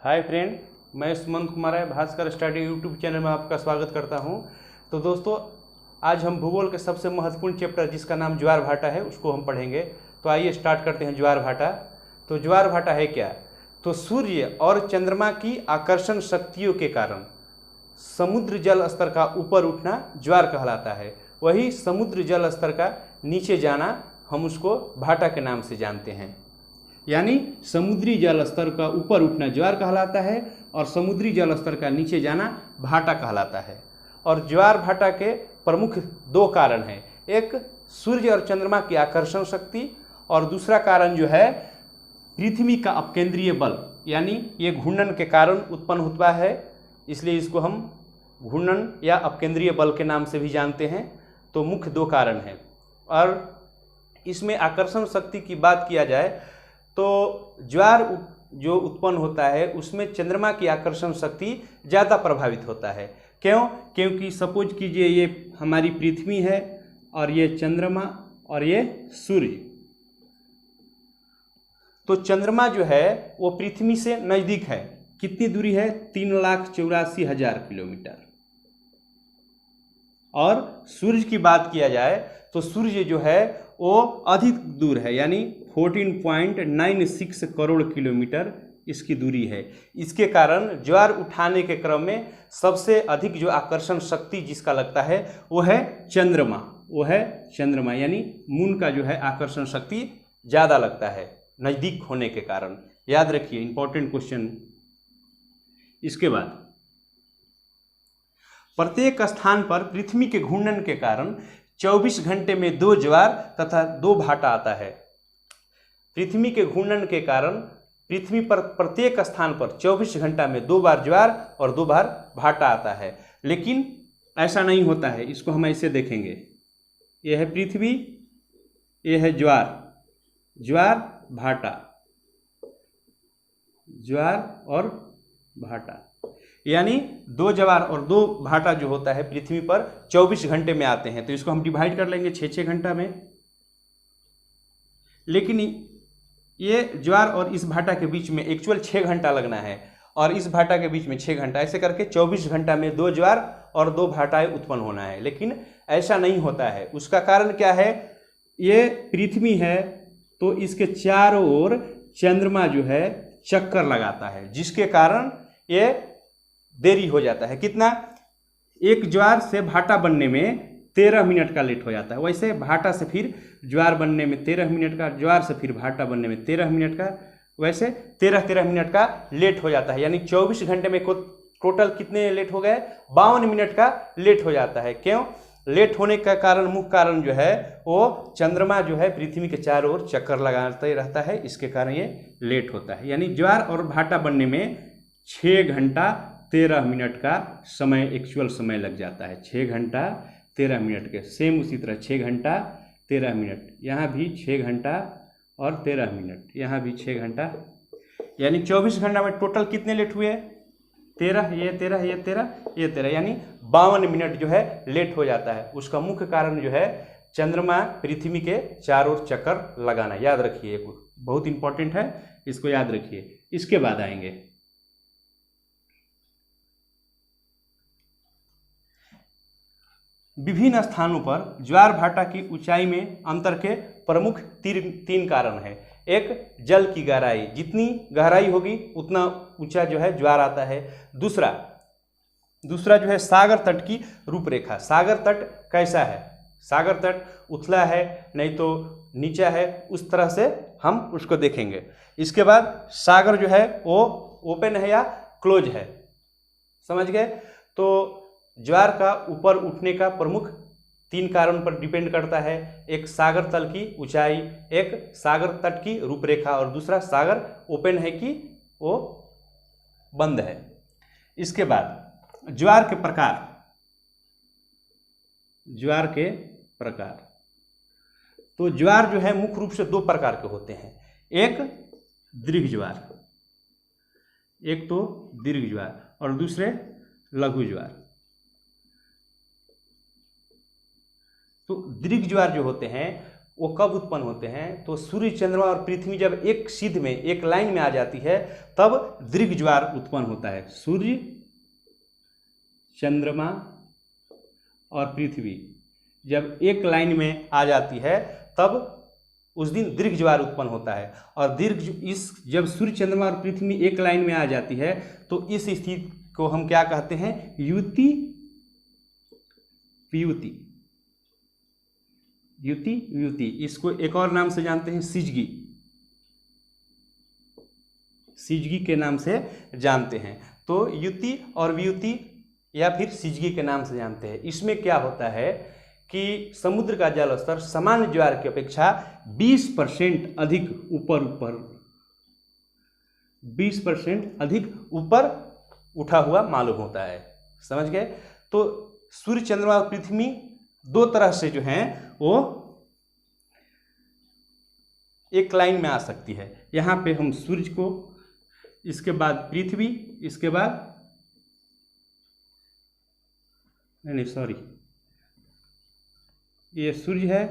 Hi friend, मैं सुमंत कुमार है Bhaskar study YouTube channel में आपका स्वागत करता हूं। तो दोस्तों, आज हम भूगोल के सबसे महत्वपूर्ण चैप्टर जिसका नाम ज्वार भाटा है उसको हम पढ़ेंगे। तो आइए स्टार्ट करते हैं। ज्वार भाटा। तो ज्वार भाटा है क्या? तो सूर्य और चंद्रमा की आकर्षण शक्तियों के कारण समुद्र जल स्तर का ऊपर उठना ज्वार कहलाता है। वही समुद्र जल स्तर का नीचे जाना हम उसको भाटा के नाम से जानते हैं। यानी समुद्री जल स्तर का ऊपर उठना ज्वार कहलाता है और समुद्री जल स्तर का नीचे जाना भाटा कहलाता है। और ज्वार भाटा के प्रमुख दो कारण हैं, एक सूर्य और चंद्रमा की आकर्षण शक्ति और दूसरा कारण जो है पृथ्वी का अपकेंद्रीय बल, यानी ये घूर्णन के कारण उत्पन्न होता है, इसलिए इसको हम घूर्णन या अपकेंद्रीय बल के नाम से भी जानते हैं। तो मुख्य दो कारण हैं। और इसमें आकर्षण शक्ति की बात किया जाए तो ज्वार जो उत्पन्न होता है उसमें चंद्रमा की आकर्षण शक्ति ज़्यादा प्रभावित होता है। क्यों? क्योंकि सपोज कीजिए ये हमारी पृथ्वी है और ये चंद्रमा और ये सूर्य। तो चंद्रमा जो है वो पृथ्वी से नज़दीक है। कितनी दूरी है? 3,84,000 किलोमीटर। और सूर्य की बात किया जाए तो सूर्य जो है वो अधिक दूर है, यानी 14.96 करोड़ किलोमीटर इसकी दूरी है। इसके कारण ज्वार उठाने के क्रम में सबसे अधिक जो आकर्षण शक्ति जिसका लगता है वो है चंद्रमा, यानी मून का जो है आकर्षण शक्ति ज़्यादा लगता है नज़दीक होने के कारण। याद रखिए, इंपॉर्टेंट क्वेश्चन। इसके बाद प्रत्येक स्थान पर पृथ्वी के घूर्णन के कारण 24 घंटे में 2 ज्वार तथा 2 भाटा आता है। पृथ्वी के घूर्णन के कारण पृथ्वी पर प्रत्येक स्थान पर 24 घंटा में 2 बार ज्वार और 2 बार भाटा आता है। लेकिन ऐसा नहीं होता है, इसको हम ऐसे देखेंगे। यह है पृथ्वी, यह है ज्वार भाटा, ज्वार और भाटा, यानी 2 ज्वार और 2 भाटा जो होता है पृथ्वी पर 24 घंटे में आते हैं। तो इसको हम डिवाइड कर लेंगे 6-6 घंटा में। लेकिन ये ज्वार और इस भाटा के बीच में एक्चुअल 6 घंटा लगना है और इस भाटा के बीच में 6 घंटा, ऐसे करके 24 घंटा में 2 ज्वार और 2 भाटाएं उत्पन्न होना है। लेकिन ऐसा नहीं होता है। उसका कारण क्या है? ये पृथ्वी है तो इसके चारों ओर चंद्रमा जो है चक्कर लगाता है, जिसके कारण ये देरी हो जाता है। कितना? एक ज्वार से भाटा बनने में 13 मिनट का लेट हो जाता है। वैसे भाटा से फिर ज्वार बनने में 13 मिनट का, ज्वार से फिर भाटा बनने में 13 मिनट का, वैसे 13 मिनट का लेट हो जाता है। यानी 24 घंटे में टोटल कितने लेट हो गए? 52 मिनट का लेट हो जाता है। क्यों? लेट होने का कारण, मुख्य कारण जो है वो चंद्रमा जो है पृथ्वी के चारों ओर चक्कर लगाते रहता है, इसके कारण ये लेट होता है। यानी ज्वार और भाटा बनने में 6 घंटा 13 मिनट का समय, एक्चुअल समय लग जाता है। 6 घंटा 13 मिनट के सेम उसी तरह 6 घंटा 13 मिनट, यहाँ भी 6 घंटा और 13 मिनट, यहाँ भी 6 घंटा, यानी 24 घंटा में टोटल कितने लेट हुए? 13, ये 13, ये 13, ये 13, यानी 52 मिनट जो है लेट हो जाता है। उसका मुख्य कारण जो है चंद्रमा पृथ्वी के चारों ओर चक्कर लगाना। याद रखिए, बहुत इंपॉर्टेंट है, इसको याद रखिए। इसके बाद आएंगे विभिन्न स्थानों पर ज्वार भाटा की ऊंचाई में अंतर के प्रमुख 3 कारण है। एक, जल की गहराई, जितनी गहराई होगी उतना ऊंचा जो है ज्वार आता है। दूसरा जो है सागर तट की रूपरेखा। सागर तट कैसा है? सागर तट उथला है, नहीं तो नीचा है, उस तरह से हम उसको देखेंगे। इसके बाद सागर जो है वो ओपन है या क्लोज है, समझ गए? तो ज्वार का ऊपर उठने का प्रमुख 3 कारण पर डिपेंड करता है। एक सागर तल की ऊंचाई, एक सागर तट की रूपरेखा और दूसरा सागर ओपन है कि वो बंद है। इसके बाद ज्वार के प्रकार। तो ज्वार जो है मुख्य रूप से 2 प्रकार के होते हैं। एक दीर्घ ज्वार, एक तो दीर्घ ज्वार और दूसरे लघु ज्वार। तो दीर्घ ज्वार जो होते हैं वो कब उत्पन्न होते हैं? तो सूर्य, चंद्रमा और पृथ्वी जब एक सिद्ध में, एक लाइन में आ जाती है, तब दीर्घ ज्वार उत्पन्न होता है। सूर्य, चंद्रमा और पृथ्वी जब एक लाइन में आ जाती है, तब उस दिन दीर्घ ज्वार उत्पन्न होता है। और जब सूर्य, चंद्रमा और पृथ्वी एक लाइन में आ जाती है, तो इस स्थिति को हम क्या कहते हैं? युति, वियुति। युति, वियुति। इसको एक और नाम से जानते हैं, सिजगी। सिजगी के नाम से जानते हैं। तो युति और वियुति या फिर सिजगी के नाम से जानते हैं। इसमें क्या होता है कि समुद्र का जल स्तर सामान्य ज्वार की अपेक्षा 20% अधिक ऊपर 20% अधिक ऊपर उठा हुआ मालूम होता है। समझ गए? तो सूर्य, चंद्रमा और पृथ्वी दो तरह से जो हैं वो एक लाइन में आ सकती है। यहाँ पे हम सूर्य को, इसके बाद पृथ्वी, इसके बाद नहीं सॉरी, ये सूर्य है,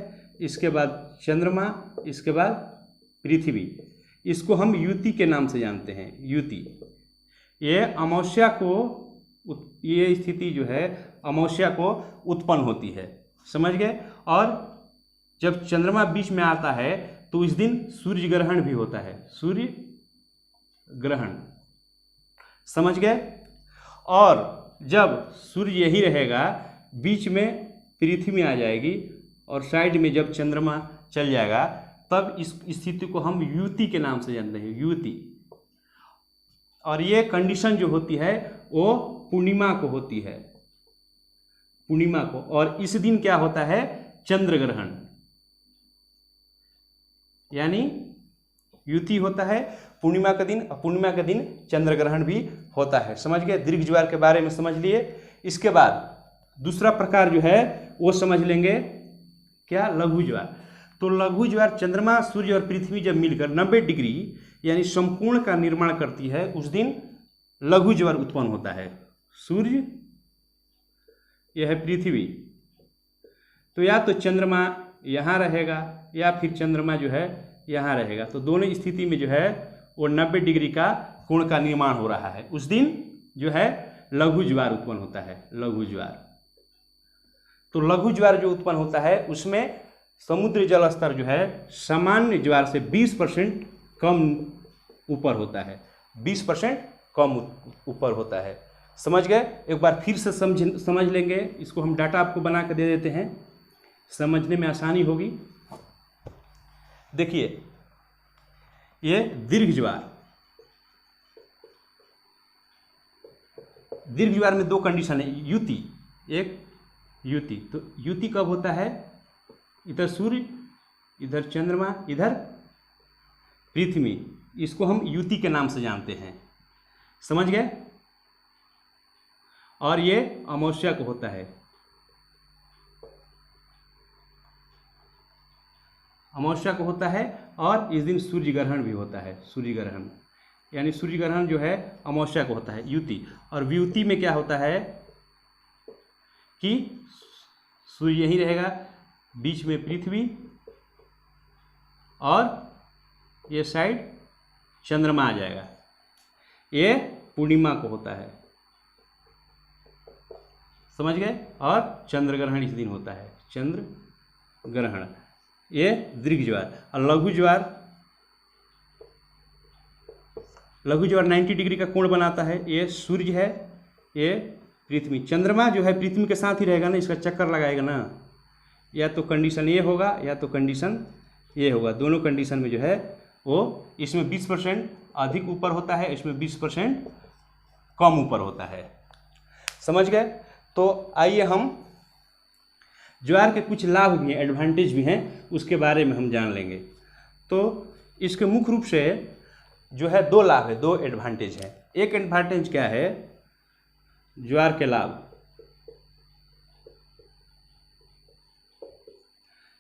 इसके बाद चंद्रमा, इसके बाद पृथ्वी। इसको हम युति के नाम से जानते हैं, युति। ये अमावस्या को, ये स्थिति जो है अमावस्या को उत्पन्न होती है। समझ गए? और जब चंद्रमा बीच में आता है तो इस दिन सूर्य ग्रहण भी होता है, सूर्य ग्रहण। समझ गए? और जब सूर्य यही रहेगा, बीच में पृथ्वी आ जाएगी और साइड में जब चंद्रमा चल जाएगा, तब इस स्थिति को हम युति के नाम से जानते हैं, युति। और ये कंडीशन जो होती है वो पूर्णिमा को होती है, पूर्णिमा को। और इस दिन क्या होता है? चंद्र ग्रहण, यानी युति होता है पूर्णिमा का दिन, और पूर्णिमा के दिन चंद्र ग्रहण भी होता है। समझ गए? दीर्घ ज्वार के बारे में समझ लिए। इसके बाद दूसरा प्रकार जो है वो समझ लेंगे, क्या? लघु ज्वार। तो लघु ज्वार चंद्रमा, सूर्य और पृथ्वी जब मिलकर 90 डिग्री यानी संपूर्ण का निर्माण करती है, उस दिन लघु ज्वार उत्पन्न होता है। सूर्य, यह है पृथ्वी, तो या तो चंद्रमा यहाँ रहेगा या फिर चंद्रमा जो है यहाँ रहेगा। तो दोनों स्थिति में जो है वो 90 डिग्री का कोण का निर्माण हो रहा है। उस दिन जो है लघु ज्वार उत्पन्न होता है, लघु ज्वार। तो लघु ज्वार जो उत्पन्न होता है उसमें समुद्र जल स्तर जो है सामान्य ज्वार से 20% कम ऊपर होता है, 20% कम ऊपर होता है। समझ गए? एक बार फिर से समझ लेंगे। इसको हम डाटा आपको बना कर दे देते हैं, समझने में आसानी होगी। देखिए, ये दीर्घ ज्वार, दीर्घ ज्वार में दो कंडीशन है, युति, एक युति। तो युति कब होता है? इधर सूर्य, इधर चंद्रमा, इधर पृथ्वी। इसको हम युति के नाम से जानते हैं। समझ गए? और ये अमावस्या को होता है, अमावस्या को होता है। और इस दिन सूर्य ग्रहण भी होता है, सूर्य ग्रहण, यानी सूर्य ग्रहण जो है अमावस्या को होता है, युति। और वियुति में क्या होता है कि सूर्य यहीं रहेगा, बीच में पृथ्वी, और ये साइड चंद्रमा आ जाएगा। ये पूर्णिमा को होता है। समझ गए? और चंद्र ग्रहण इस दिन होता है, चंद्र ग्रहण। ये दीर्घ ज्वार। और लघु ज्वार, लघु ज्वार 90 डिग्री का कोण बनाता है। ये सूर्य है, ये पृथ्वी। चंद्रमा जो है पृथ्वी के साथ ही रहेगा ना, इसका चक्कर लगाएगा ना। या तो कंडीशन ये होगा या तो कंडीशन ये होगा। दोनों कंडीशन में जो है वो इसमें 20% अधिक ऊपर होता है, इसमें 20% कम ऊपर होता है। समझ गए? तो आइए हम ज्वार के कुछ लाभ भी हैं, एडवांटेज भी हैं, उसके बारे में हम जान लेंगे। तो इसके मुख्य रूप से जो है दो लाभ है, दो एडवांटेज है। एक एडवांटेज क्या है? ज्वार के लाभ,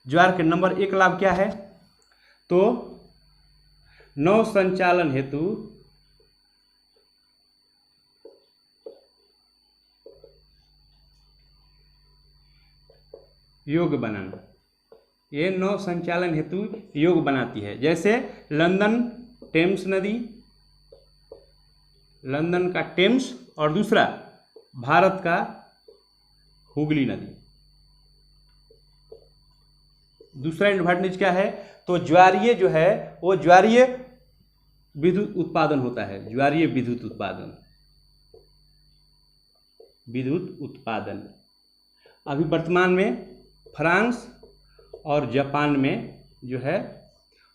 ज्वार के नंबर एक लाभ क्या है? तो नौ संचालन हेतु योग बनाना, ये नौ संचालन हेतु योग्य बनाती है। जैसे लंदन टेम्स नदी, लंदन का टेम्स, और दूसरा भारत का हुगली नदी। दूसरा एडवांटेज क्या है, तो ज्वारीय जो है वो ज्वारीय विद्युत उत्पादन होता है, ज्वारीय विद्युत उत्पादन, विद्युत उत्पादन। अभी वर्तमान में फ्रांस और जापान में जो है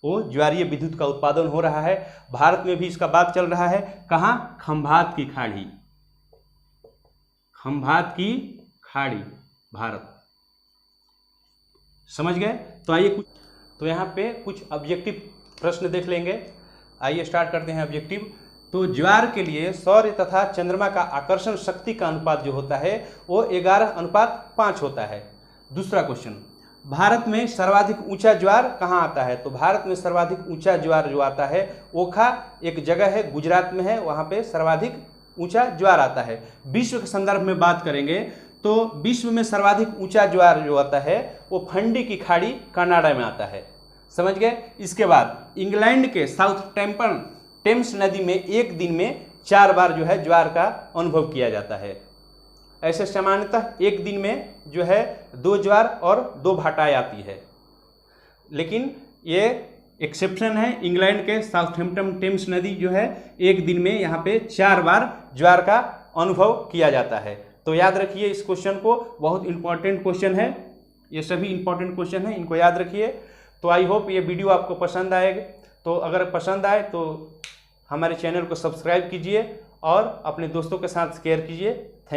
वो ज्वारीय विद्युत का उत्पादन हो रहा है। भारत में भी इसका बात चल रहा है। कहाँ? खंभात की खाड़ी, खंभात की खाड़ी, भारत। समझ गए? तो आइए तो यहाँ पे कुछ ऑब्जेक्टिव प्रश्न देख लेंगे। आइए स्टार्ट करते हैं ऑब्जेक्टिव। तो ज्वार के लिए सौर्य तथा चंद्रमा का आकर्षण शक्ति का अनुपात जो होता है वो 11:5 होता है। दूसरा क्वेश्चन, भारत में सर्वाधिक ऊंचा ज्वार कहाँ आता है? तो भारत में सर्वाधिक ऊंचा ज्वार जो आता है ओखा एक जगह है, गुजरात में है, वहाँ पे सर्वाधिक ऊंचा ज्वार आता है। विश्व के संदर्भ में बात करेंगे तो विश्व में सर्वाधिक ऊंचा ज्वार जो आता है वो फंडी की खाड़ी कनाडा में आता है। समझ गए? इसके बाद इंग्लैंड के साउथहैम्पटन टेम्स नदी में एक दिन में 4 बार जो है ज्वार का अनुभव किया जाता है। ऐसे सामान्यतः एक दिन में जो है 2 ज्वार और 2 भाटाएं आती है, लेकिन ये एक्सेप्शन है। इंग्लैंड के साउथहैम्पटन टेम्स नदी जो है एक दिन में यहाँ पे 4 बार ज्वार का अनुभव किया जाता है। तो याद रखिए इस क्वेश्चन को, बहुत इंपॉर्टेंट क्वेश्चन है, ये सभी इंपॉर्टेंट क्वेश्चन है, इनको याद रखिए। तो आई होप ये वीडियो आपको पसंद आएगा। तो अगर पसंद आए तो हमारे चैनल को सब्सक्राइब कीजिए और अपने दोस्तों के साथ शेयर कीजिए। थैंक